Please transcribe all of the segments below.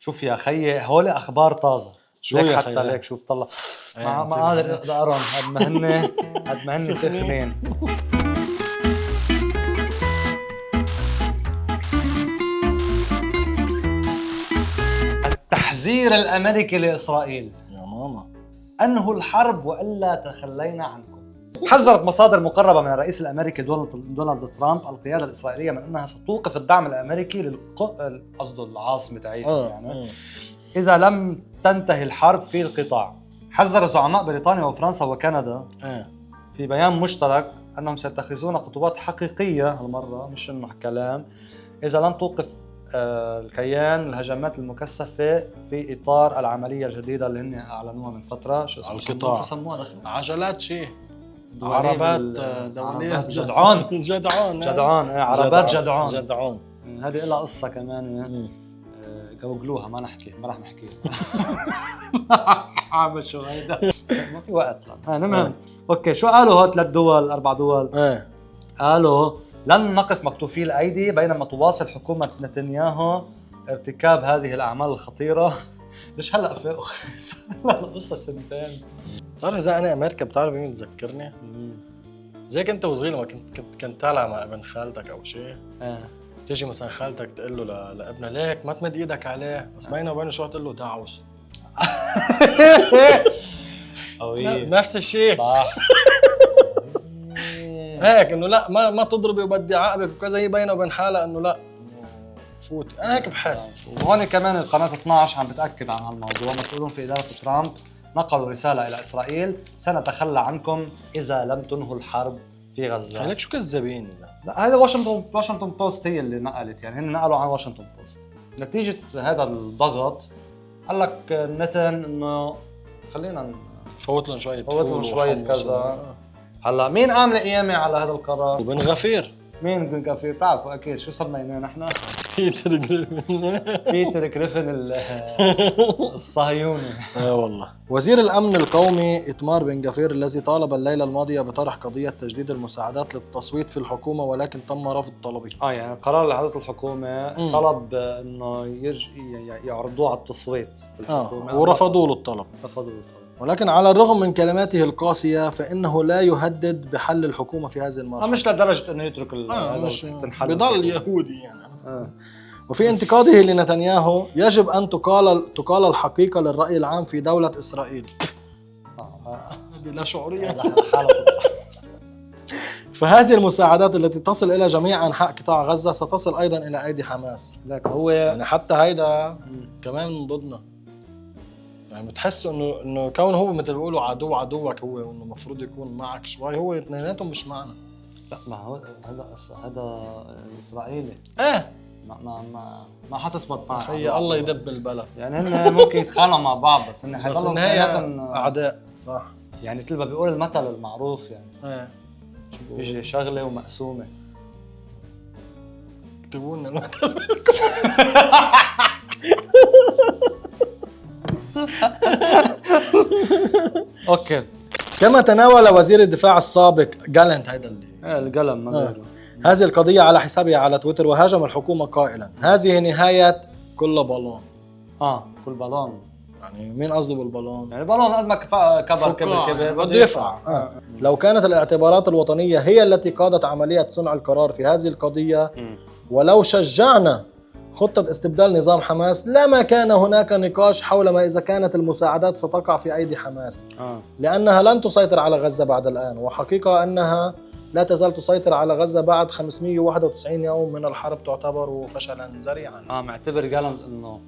شوف يا خيي هول اخبار طازه. شو ليك يا حتى خيي؟ ليك شوف طلع ما قادر اقراهم قد ما هن سخنين. التحذير الامريكي لاسرائيل: يا ماما انهوا الحرب والا تخلينا عنكم. حذرت مصادر مقربه من الرئيس الامريكي دونالد ترامب القياده الاسرائيليه من انها ستوقف الدعم الامريكي قصده العاصمه تاعتها يعني اذا لم تنتهي الحرب في القطاع. حذر زعماء بريطانيا وفرنسا وكندا في بيان مشترك انهم سيتخذون خطوات حقيقيه هالمره مش انه كلام اذا لم توقف الكيان الهجمات المكثفه في اطار العمليه الجديده اللي هن اعلنوها من فتره. شو اسمه القطاع؟ شو سموها دخل؟ عجلات شيء عربات دولية جدعان جدعان عربات جدعان. هذه لها قصه كمان جوجلوها ما رح نحكيها. عم شو هيدا ما في وقت. المهم اوكي شو قالوا هول 3 دول 4 دول؟ قالوا لن نقف مكتوفي الايدي بينما تواصل حكومه نتنياهو ارتكاب هذه الاعمال الخطيره. ليش هلا في القصه سنتين؟ بتعرف اذا انا امريكا بتعرف مين تذكرني؟ زي كنت وصغير ما كنت طالع مع ابن خالتك او شيء تيجي مثلا خالتك تقول له لابنها ليك ما تمد ايدك عليه بس بينه وبينه شو تقول له دعوس. نفس الشيء صح. هيك انه لا ما تضربي وبدي عاقبك وكذا. هي بينه وبين حالها انه لا فوت. انا هيك بحس. وهون كمان القناه 12 عم بتاكد عن هالموضوع. مسؤولون في اداره ترامب نقلوا رساله الى اسرائيل: سنتخلى عنكم اذا لم تنهوا الحرب في غزه. هيك شو كذابين. لا هذا واشنطن بوست هي اللي نقلت يعني هن نقلوا عن واشنطن بوست. نتيجه هذا الضغط قال لك نتن انه خلينا فوت لهم شويه كذا. هلا مين عامل قيامه على هذا القرار؟ بن غفير. مين بن غفير؟ بتعرفوا اكيد شو سميناه نحن؟ بيتر جريفن الصهيوني. والله. وزير الامن القومي إتمار بن غفير الذي طالب الليله الماضيه بطرح قضيه تجديد المساعدات للتصويت في الحكومه ولكن تم رفض طلبه. يعني قرار لعدة الحكومه طلب انه يعرضوه على التصويت بالحكومه ورفضوا له الطلب. ولكن على الرغم من كلماته القاسية فإنه لا يهدد بحل الحكومة في هذه المرة. مش لدرجة أنه يترك تنحل بضل يهودي يعني. وفي انتقاده لنتنياهو: يجب أن تقال الحقيقة للرأي العام في دولة إسرائيل. هذه لا شعورية. فهذه المساعدات التي تصل إلى جميع أنحاء قطاع غزة ستصل أيضا إلى أيدي حماس. لك هو يعني حتى هيدا كمان من ضدنا. يعني بتحس انه كون هو مثل بيقولوا عدوك هو وانه المفروض يكون معك شوي هو اثنيناتهم مش معنا. لا ما هو هذا اسرائيلي. ما حتثبت معه. هي الله يدب البلد. يعني هن ممكن يتخانقوا مع بعض بس هن حيضلوا اثنيناتهم اعداء. صح. يعني مثل ما بيقول المثل المعروف يعني بيجي شغله ومقسومه. اكتبوا لنا المثل. اوكي. كما تناول وزير الدفاع السابق جالنت هيدا اللي القلم ما هذه القضية على حسابه على تويتر وهاجم الحكومة قائلا: هذه نهاية كل بالون. كل بالون يعني مين قصده بالبالون؟ يعني بالون قد ما كبر بده يفرع. لو كانت الاعتبارات الوطنية هي التي قادت عملية صنع القرار في هذه القضية ولو شجعنا خطة استبدال نظام حماس لما كان هناك نقاش حول ما إذا كانت المساعدات ستقع في أيدي حماس لأنها لن تسيطر على غزة بعد الآن. وحقيقة أنها لا تزال تسيطر على غزة بعد 591 يوم من الحرب تعتبر فشلا ذريعا. معتبر قال إنه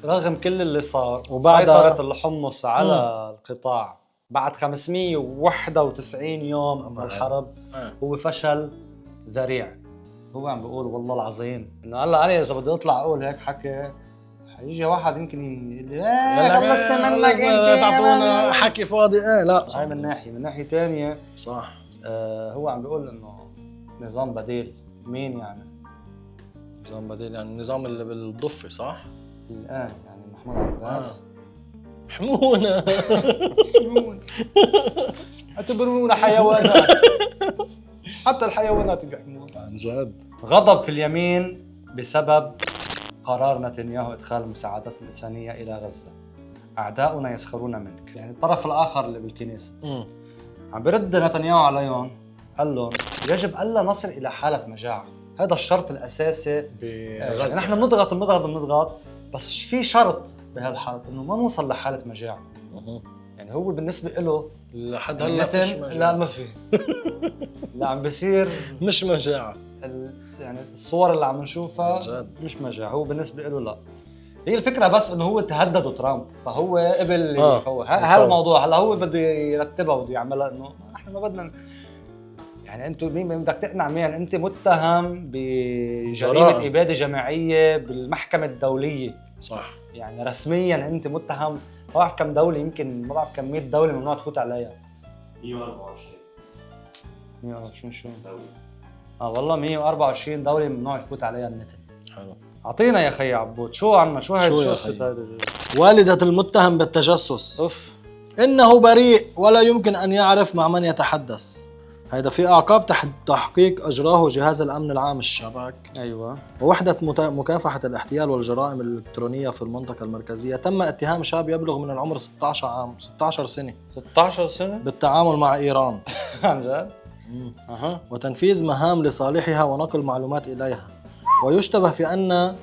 رغم كل اللي صار سيطرت الحمص على القطاع بعد 591 يوم من الحرب هو فشل ذريع. هو عم بيقول والله العظيم انه هلا انا اذا بدي اطلع اقول هيك حكي حيجي واحد يمكن يقول لي خلصت منك انت تعطونا حكي فاضي. لا هاي من ناحيه ثانيه صح. هو عم بيقول انه نظام بديل. مين يعني نظام بديل؟ يعني النظام اللي بالضفه صح الان يعني محمود عباس حمونا اعتبرونا حيوانات. حتى الحيوانات بيحمونا عن جد. غضب في اليمين بسبب قرار نتنياهو إدخال المساعدات الإنسانية إلى غزة. أعداؤنا يسخرون منك. يعني الطرف الآخر اللي بالكنيسة عم برد نتنياهو عليهم، قال لهم يجب ألا نصل إلى حالة مجاعة. هذا الشرط الأساسي بغزة. يعني نحن بنضغط بس في شرط بهالحالة إنه ما نوصل لحالة مجاعة. يعني هو بالنسبة له لحد هلا فيش مجاعة. لا ما في. لا عم بيصير مش مجاعة. يعني الصور اللي عم نشوفها جد. مش مجاعة. هو بالنسبة له لا. هي الفكرة بس انه هو تهددوا ترامب، فهو قبل يفوت هالموضوع. هلا هو بده يرتبها وبده يعملها انه احنا ما بدنا. يعني انتم مين بدك تقنع مين؟ انت متهم بجريمة ابادة جماعية بالمحكمة الدولية. صح. يعني رسميا انت متهم. ما بعرف كم دولة، يمكن ما بعرف كم 100 دولة ممنوع تفوت عليها. 124 شو؟ والله 124 دولة ممنوع يفوت عليها النت. حلو. اعطينا يا خي عبود شو عنا، شو هاي القصة هذه؟ والدة المتهم بالتجسس اوف. انه بريء ولا يمكن ان يعرف مع من يتحدث. هذا في اعقاب تحقيق اجراه جهاز الامن العام الشباك. ايوه. ووحدة مكافحة الاحتيال والجرائم الالكترونية في المنطقة المركزية تم اتهام شاب يبلغ من العمر 16 سنة 16 سنة بالتعامل مع ايران. عن جد؟ وتنفيذ مهام لصالحها ونقل معلومات إليها. ويشتبه في أن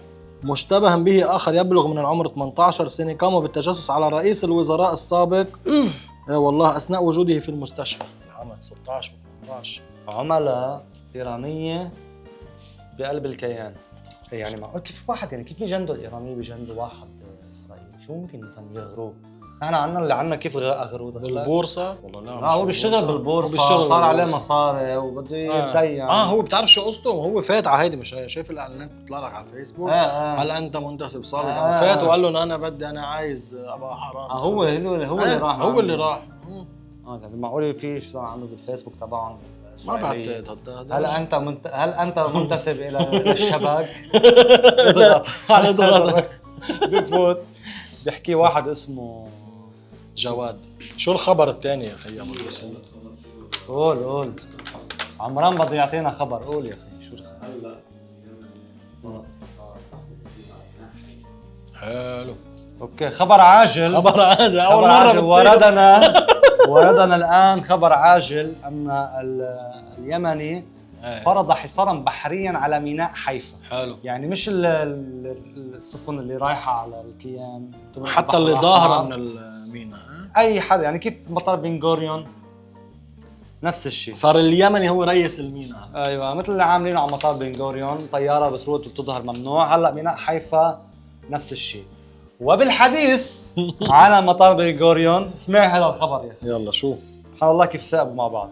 مشتبها به آخر يبلغ من العمر 18 سنة قام بالتجسس على رئيس الوزراء السابق والله أثناء وجوده في المستشفى. عمل 16 18 عملاء إيرانية بقلب الكيان. يعني معقول كيف واحد، يعني كيف يجندوا الإيرانية بيجندوا واحد إسرائيلي؟ شو ممكن مثلا يغروه؟ احنا عنا اللي عنا كيف اغروه بالبورصة. والله لا هو بيشتغل بالبورصة، صار عليه مصاري وبده يتدين. هو بتعرف شو قصته؟ هو فات على هيدي، مش شايف الاعلانات بتطلع لك على الفيسبوك. هل انت منتسب صالح؟ فات وقال لهم انا عايز ابقى حرام. هو اللي راح. هو اللي راح. يعني معقول في شو صار عنده بالفيسبوك تبعهم؟ ما بعتقد هل انت منتسب الى الشباب؟ اضغط على ضغط بفوت بيحكي واحد اسمه جواد. شو الخبر الثاني يا اخي ابو الحسين؟ قول عمران بده يعطينا خبر. قول يا اخي شو الخبر؟ حلو. اوكي خبر عاجل. اول مره وردنا الان خبر عاجل ان اليمني فرض حصارا بحريا على ميناء حيفا. حلو. يعني مش السفن اللي رايحه على الكيان، حتى اللي ظاهره من الميناء. اي حدا، يعني كيف مطار بن غوريون نفس الشيء. صار اليمني هو رئيس الميناء. ايوه مثل اللي عاملينه على مطار بن غوريون، طياره بتروح وبتظهر ممنوع. هلا ميناء حيفا نفس الشيء. وبالحديث على مطار بن غوريون، اسمع هذا الخبر يا اخي. يلا شو؟ سبحان الله كيف سابوا مع بعض.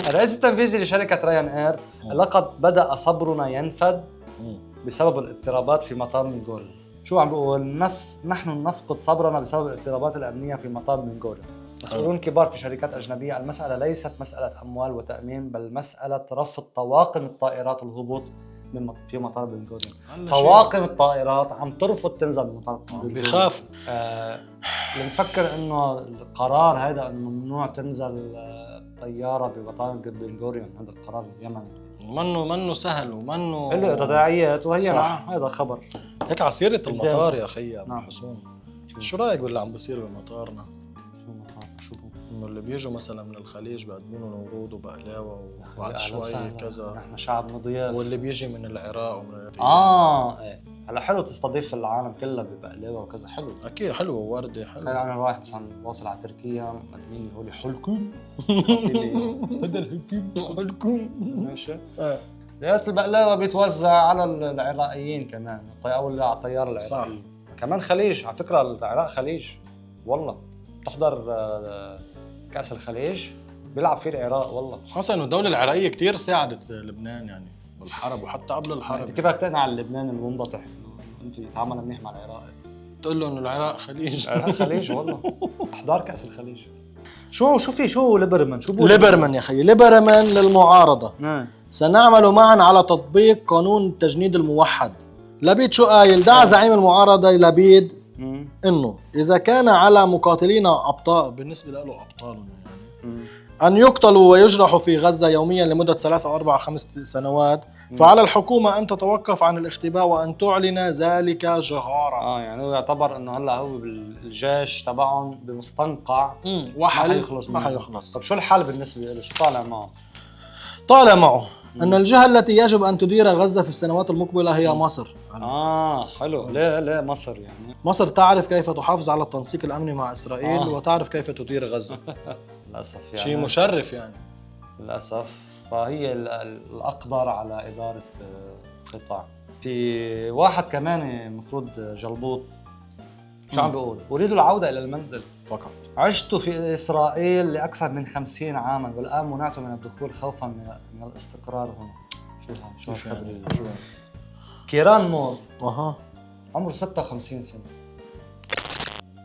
الرئيس التنفيذي لشركه رايان اير: لقد بدأ صبرنا ينفد بسبب الاضطرابات في مطار بن غوريون. شو عم بقول؟ نحن نفقد صبرنا بسبب الاضطرابات الامنيه في مطار بن غوريون. مسؤولون كبار في شركات اجنبيه: المساله ليست مساله اموال وتامين، بل مساله رفض طواقم الطائرات الهبوط في مطار بن غوريون. طواقم الطائرات عم ترفض تنزل بمطار بن غوريون، بيخافوا. اللي مفكر انه القرار هذا انه ممنوع تنزل طياره بمطار بن غوريون، هذا القرار اليمني منه سهل ومنه له تداعيات. وهي هذا خبر هيك على سيرة المطار يا اخي ابو حسون. شو رايك باللي عم بصير بمطارنا؟ شو انه اللي بيجوا مثلا من الخليج بيقدموا لنا ورود وبقلاوه وبعد شوي كذا. نحن شعب مضياف. واللي بيجي من العراق ومن ايه هلا حلو تستضيف العالم كله ببقلاوه وكذا. حلو اكيد حلو ووردة حلو. انا رايح مثلا واصل على تركيا مقدمين لي هولي حلكم بدل حلكم ماشي. لقيت البقلاوه بيتوزع على العراقيين كمان او على الطياره العراقيه كمان. خليج على فكره، العراق خليج والله. تحضر كاس الخليج بيلعب فيه العراق والله. خاصة انه الدولة العراقية كتير ساعدت لبنان يعني بالحرب وحتى قبل الحرب. انت كيف بدك تقنع اللبنان المنبطح انت يتعامل منيح مع العراق؟ تقول له انه العراق خليج. العراق خليج والله. احضار كاس الخليج. شو ليبرمان؟ شو بقول ليبرمان يا اخي؟ ليبرمان للمعارضة. سنعمل معا على تطبيق قانون التجنيد الموحد. لبيد شو قايل؟ دعا زعيم المعارضة لبيد انه اذا كان على مقاتلينا ابطال، بالنسبة له ابطال يعني، ان يقتلوا ويجرحوا في غزة يوميا لمدة 3 أو 4 أو 5 سنوات، فعلى الحكومة أن تتوقف عن الاختباء وأن تعلن ذلك جهارا. يعني هو يعتبر انه هلا هو بالجيش تبعهم بمستنقع وحل ما حيخلص ما منه. حيخلص. طب شو الحال بالنسبه له؟ شو طالع معه؟ طالع معه أن الجهة التي يجب أن تدير غزة في السنوات المقبلة هي مصر. حلو. ليه مصر يعني؟ مصر تعرف كيف تحافظ على التنسيق الأمني مع إسرائيل وتعرف كيف تدير غزة. للاسف يعني شيء مشرف يعني. للاسف. فهي الاقدر على اداره قطاع. في واحد كمان المفروض جلبوط شو عم بيقول؟ اريد العوده الى المنزل فقط. عشت في اسرائيل لاكثر من 50 عاما والان منعت من الدخول خوفا من الاستقرار هنا. شو الخبر؟ كيران مور عمره 56 سنه،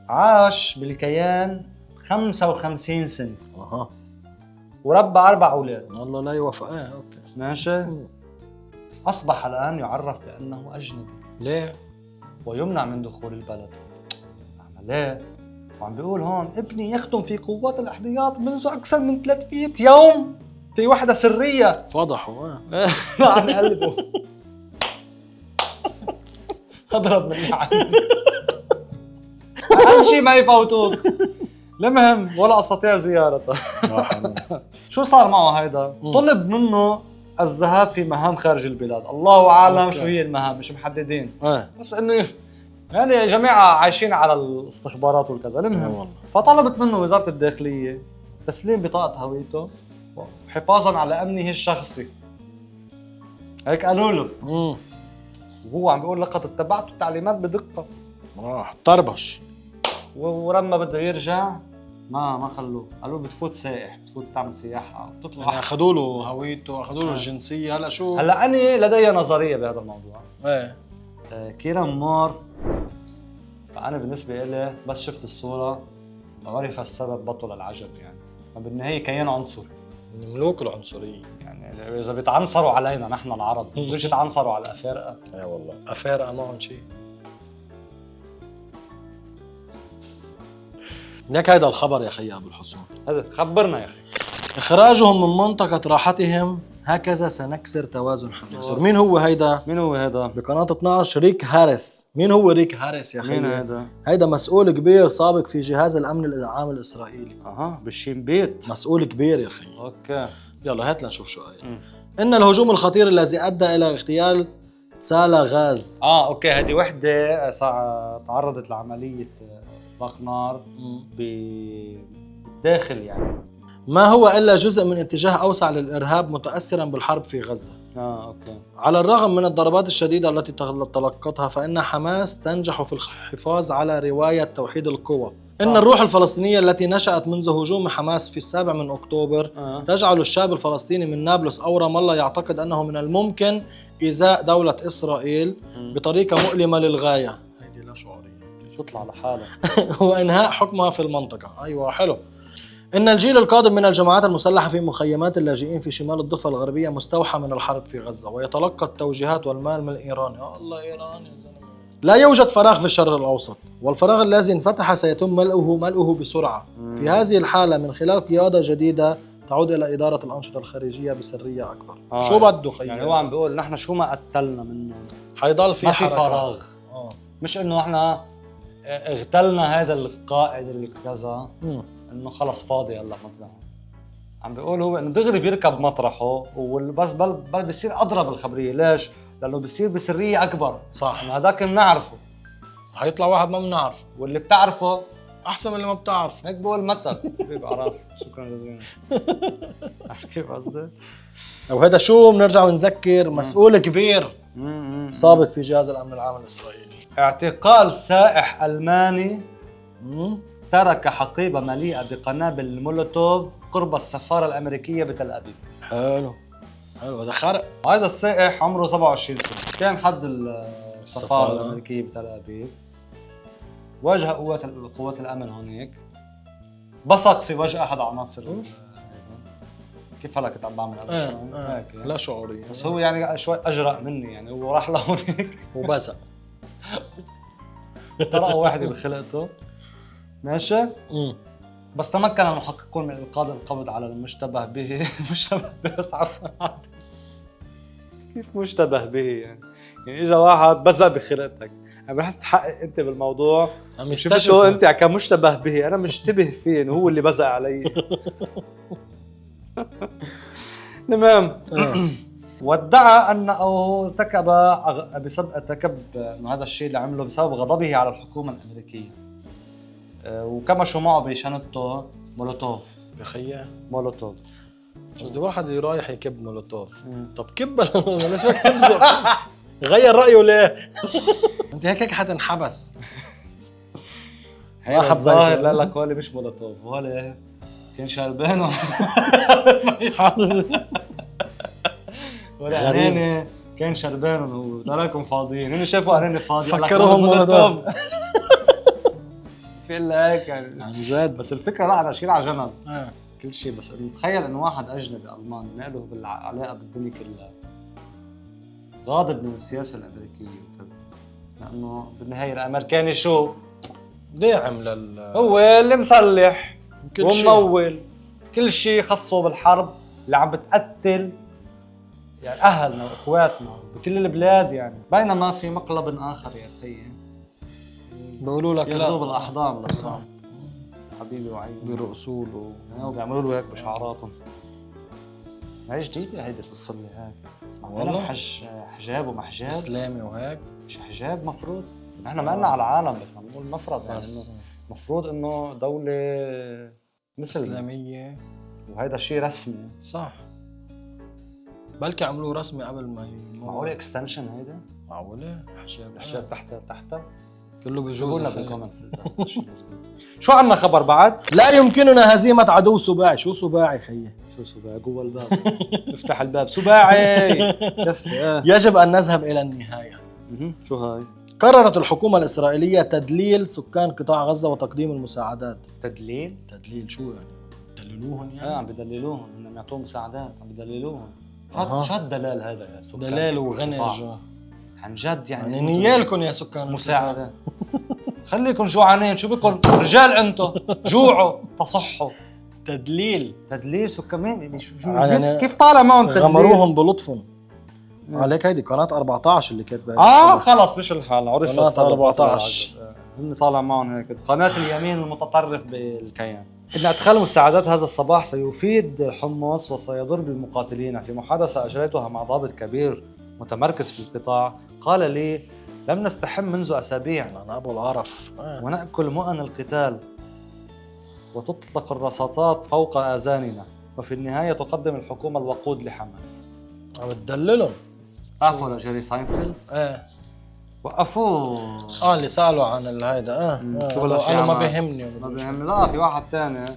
عاش بالكيان 55 سنه وربى 4 أولاد. والله لا يوفق. اوكي ماشي. اصبح الان يعرف بانه اجنبي. ليه؟ ويمنع من دخول البلد. ليه؟ وعم بيقول هون ابني يخدم في قوات الاحتياط منذ اكثر من 300 يوم في وحده سريه. فضحوا. عن قلبه. اضرب من عني. اهم شيء ما يفوتوك. المهم ولا استطيع زيارته. شو صار معه هيدا؟ طلب منه الذهاب في مهام خارج البلاد. الله اعلم شو هي المهام، مش محددين. بس انه يعني جماعه عايشين على الاستخبارات والكذا. المهم فطلبت منه وزاره الداخليه تسليم بطاقه هويته حفاظا على امنه الشخصي. هيك قالوا له. وهو عم بيقول لقد اتبعت التعليمات بدقه. راح طربش. ولما بده يرجع ما خلوه، قالوا بتفوت سائح، بتفوت تعمل سياحه بتطلع. يعني اخذوا له هويته، اخذوا له الجنسيه. هلا شو؟ هلا انا لدي نظريه بهذا الموضوع. ايه كيران مور، فانا بالنسبه لي بس شفت الصوره وعرف السبب بطل العجب. يعني بالنهايه كيان عنصري من ملوك العنصريه. يعني اذا بيتعنصروا علينا نحن العرب بدوش يتعنصروا على الافارقه. اي والله افارقه معهم شيء. ليك هيدا الخبر يا خي ابو الحسن. هذا خبرنا يا اخي. اخراجهم من منطقه راحتهم هكذا سنكسر توازن حماس. مين هو هيدا؟ مين هو هذا؟ بقناه 12 ريك هاريس. مين هو ريك هاريس يا خي؟ مين هذا؟ هيدا مسؤول كبير سابق في جهاز الامن العام الاسرائيلي. بالشين بيت. مسؤول كبير يا اخي. اوكي يلا هات لنشوف شو قايل. ان الهجوم الخطير الذي ادى الى اغتيال تسالا غاز. اوكي. هذه وحده تعرضت لعمليه اطلاق نار بالداخل يعني. ما هو الا جزء من اتجاه اوسع للارهاب متاثرا بالحرب في غزه. اوكي. على الرغم من الضربات الشديدة التي تلقتها فإن حماس تنجح في الحفاظ على رواية توحيد القوى. إن الروح الفلسطينية التي نشأت منذ هجوم حماس في 7 أكتوبر تجعل الشعب الفلسطيني من نابلس أو رام الله يعتقد أنه من الممكن إيذاء دولة إسرائيل بطريقة مؤلمة للغاية. هيدي لا شعورية تطلع لحالها. وإنهاء حكمها في المنطقة. أيوة حلو. إن الجيل القادم من الجماعات المسلحة في مخيمات اللاجئين في شمال الضفة الغربية مستوحى من الحرب في غزة ويتلقى التوجيهات والمال من إيران. يا الله إيران يا زلمة. لا يوجد فراغ في الشرق الأوسط، والفراغ الذي انفتح سيتم ملؤه بسرعة. في هذه الحالة من خلال قيادة جديدة تعود إلى إدارة الأنشطة الخارجية بسرية أكبر. شو بده خيي؟ يعني هو عم بيقول نحن شو ما قتلنا منه حيضل في فراغ. مش إنه احنا اغتلنا هذا القائد اللي كذا انه خلص فاضي هلا مطلع. عم بيقول هو انه دغري بيركب مطرحه وبس بل بيصير اضرب الخبريه. ليش؟ لانه بيصير بسريه اكبر. صح. هذاك بنعرفه، حيطلع واحد ما بنعرفه، واللي بتعرفه احسن من اللي ما بتعرف. هيك بقول متى حبيب على راسي. شكرا جزيلا. عرفت كيف قصدي؟ وهذا شو بنرجع ونذكر مسؤول كبير سابق في جهاز الامن العام الاسرائيلي. اعتقال سائح الماني ترك حقيبة مليئة بقنابل المولوتوف قرب السفارة الأمريكية بتل أبيب. حلو هذا خرق. هذا السائح عمره 27 سنة، كان حد السفارة الأمريكية بتل أبيب. واجه قوات الأمن هونيك، بصق في وجه أحد عناصر. كيف هلا كنت عم بعمل لا شعوري. بس هو يعني شوي أجرأ مني، يعني هو راح لهونيك وبزق طرقه واحدة بخلقته. ماشي. بس تمكن المحققون من إلقاء القبض على المشتبه به. مشتبه به بس عفوا كيف مشتبه به يعني اجى واحد بزق بخرقتك، عم رح تحقق انت بالموضوع، عم شفته يستشفى. انت كمشتبه به، انا مشتبه فيه انه هو اللي بزق علي. تمام. وادعى انه ارتكب انه هذا الشيء اللي عمله بسبب غضبه على الحكومه الامريكيه، وكمشوا معه بشنطته مولوتوف. بخيا مولوتوف قصدي واحد رايح يكب مولوتوف، طب كب ليش بدك تبزق؟ غير رايه ليه؟ انت هيك حتنحبس. هيدا الظاهر لا لك هولي مش مولوتوف، هولي كان شربانه. ولا هنيني كان شربانهم هو، تراكم فاضيين، هن شافوا هنيني فاضي فكرهم مولوتوف. في الا هيك يعني عن جد. بس الفكره لا على شيء على جنب كل شيء، بس تخيل انه واحد اجنبي الماني ما له بالعلاقه بالدنيا كلها غاضب من السياسه الامريكيه وكذا، لانه بالنهايه الامريكاني شو داعم هو اللي مسلح كل شيء. وممول كل شيء خصه بالحرب اللي عم بتقتل يعني اهلنا واخواتنا بكل البلاد يعني، بينما في مقلب اخر يا اخي بيقولوا لك لا ياخذوه بالاحضان للصعب حبيبي وعيني بيرقصوا له وبيعملوا له هيك بشعراتهم. هاي جديده هيدي القصه اللي هيك والله حجاب وما حجاب اسلامي وهيك مش حجاب مفروض. نحن ما لنا على العالم بس عم نقول مفرض يعني انه مفروض انه دوله مثل اسلاميه وهيدا الشيء رسمي صح. بلكي عملوه رسمي قبل ما معقوله اكستنشن هيدا معقوله حجاب الحجاب تحت كله بيجوز. قولنا بالكومنتس اذا الشيء مزبوط. شو عندنا خبر بعد؟ لا يمكننا هزيمة عدو سباعي. شو سباعي خيي؟ شو سباعي؟ جوا الباب. افتح الباب سباعي. كفي يجب أن نذهب إلى النهاية. شو هاي؟ قررت الحكومة الإسرائيلية تدليل سكان قطاع غزة وتقديم المساعدات. تدليل شو يعني؟ دللوهم يعني؟ عم بدللوهم انهم يعطوهم مساعدات، عم بدللوهم. شو الدلال هذا يا سكان؟ دلال وغنج عن جد يعني نيالكم يا سكان مساعدة. خليكم جوعانين، شو بكم رجال انتم جوعوا تصحوا. تدليل سكان مين يعني كيف طالع معهم تدليل؟ غمروهم بلطفهم. عليك هيدي قناة 14 اللي كاتبه خلص مش الحال عرف قناة 14 هم طالع معهم هيك قناة اليمين المتطرف بالكيان. إن إدخال مساعدات هذا الصباح سيفيد حمص وسيضر بالمقاتلين. في محادثة أجريتها مع ضابط كبير متمركز في القطاع قال لي لم نستحم منذ أسابيع أنا أبو العرف ونأكل مؤن القتال وتطلق الرصاصات فوق آذاننا، وفي النهاية تقدم الحكومة الوقود لحماس. عم تدللهم. عفوا لجيري ساينفيلد وقفوه اللي سألوا عن الهيدا شو بلش أنا ما بيهمني لا في واحد ثاني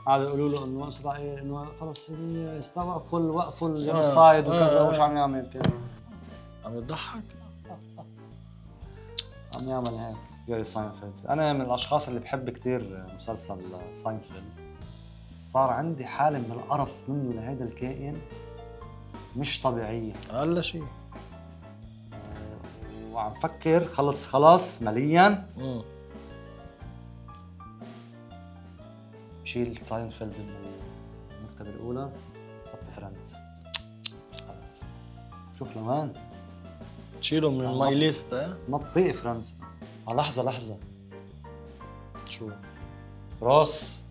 قاعد يقولوا له انه اسرائيل انه فلسطينيه استوقفوا وقفوا الجنوسايد وكذا وش عم يعمل كده عم يضحك عم يعمل هيك جيري ساينفيلد. انا من الاشخاص اللي بحب كتير مسلسل ساينفيلد. صار عندي حالة من القرف منه لهذا الكائن مش طبيعية أقل شيء، وعم فكر خلص ماليا شيل ساينفيلد من المرتبة الأولى حط فريندز خلص. شوف لوين تشيله من الماي ليست. نطيق فريندز. لحظة شو روس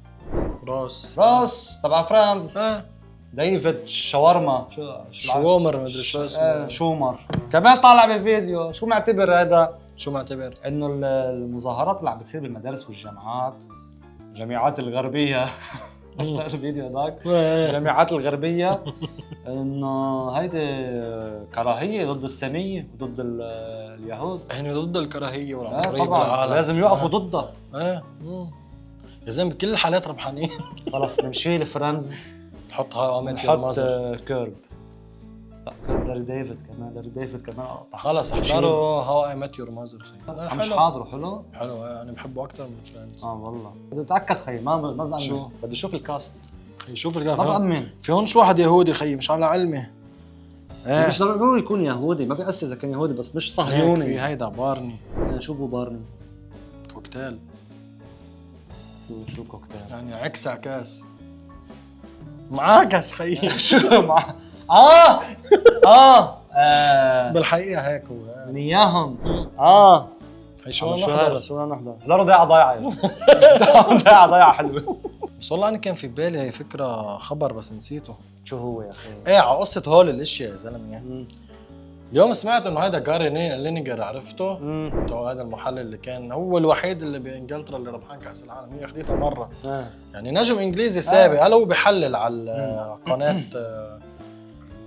تبع فريندز ديفيد شاورما شومر مدري شو اسمه شومر كمان طالع بالفيديو. شو معتبر هذا؟ شو معتبر؟ انه المظاهرات اللي عم بتصير بالمدارس والجامعات الجامعات الغربية الفيديو هذاك الجامعات الغربية انه هيدي كراهية ضد السامية وضد اليهود. هن ضد الكراهية والعنصرية طبعا لازم يوقفوا ضدها. يا زلمة بكل الحالات ربحانين. خلص بنشيل فريندز نحط كيرب. لا كيرب لاري ديفيد كمان قطع. خلص احضروا هاو اي ميت يور ماذر. مش حاضره حلو انا بحبه اكثر من فريندز. والله بدي اتاكد خيي ما بأمن. شو بدي اشوف الكاست خيي شوف الكاست. ما بأمن في هون شو واحد يهودي خيي مش على علمي. مش ضروري يكون يهودي ما بيأثر اذا كان يهودي بس مش صهيوني. في هيدا بارني. شو بو بارني؟ كوكتيل. شو كوكتيل؟ يعني عكس عكاس معاكس خيي. شو مع بالحقيقه هيك هو. نياهم هي شو شو هذا؟ شو بدنا نحضر؟ هذول ضيعه يا جماعه. ضيعه حلوه. بس والله انا كان في بالي هي فكره خبر بس نسيته. شو هو يا اخي؟ ايه على قصه هول الاشياء يا زلمه. اليوم سمعت انه هذا جاري لينيجر عرفته؟ هذا المحلل اللي كان هو الوحيد اللي بانجلترا اللي ربحان كاس العالم، هي اخذتها مره. يعني نجم انجليزي سابق. هلا هو بحلل على قناه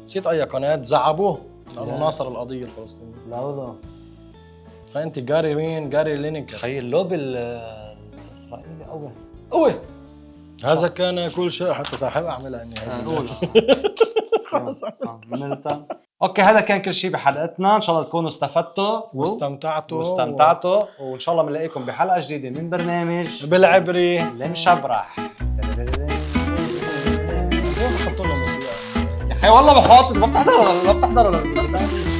نسيت اي قناه، زعبوه لانه ناصر القضيه الفلسطينيه. لا والله. فانت جاري مين؟ جاري لينيجر. خي اللوبي الاسرائيلي قوي. هذا كان كل شيء، حتى صاحبها عملها اني خلص عملتها. اوكي، هذا كان كل شيء بحلقتنا. ان شاء الله تكونوا استفدتوا واستمتعتوا وان شاء الله بنلاقيكم بحلقه جديده من برنامج بالعبري المشبرح. حطوا لنا موسيقى يا اخي والله بخاطر، ما بتحضر ولا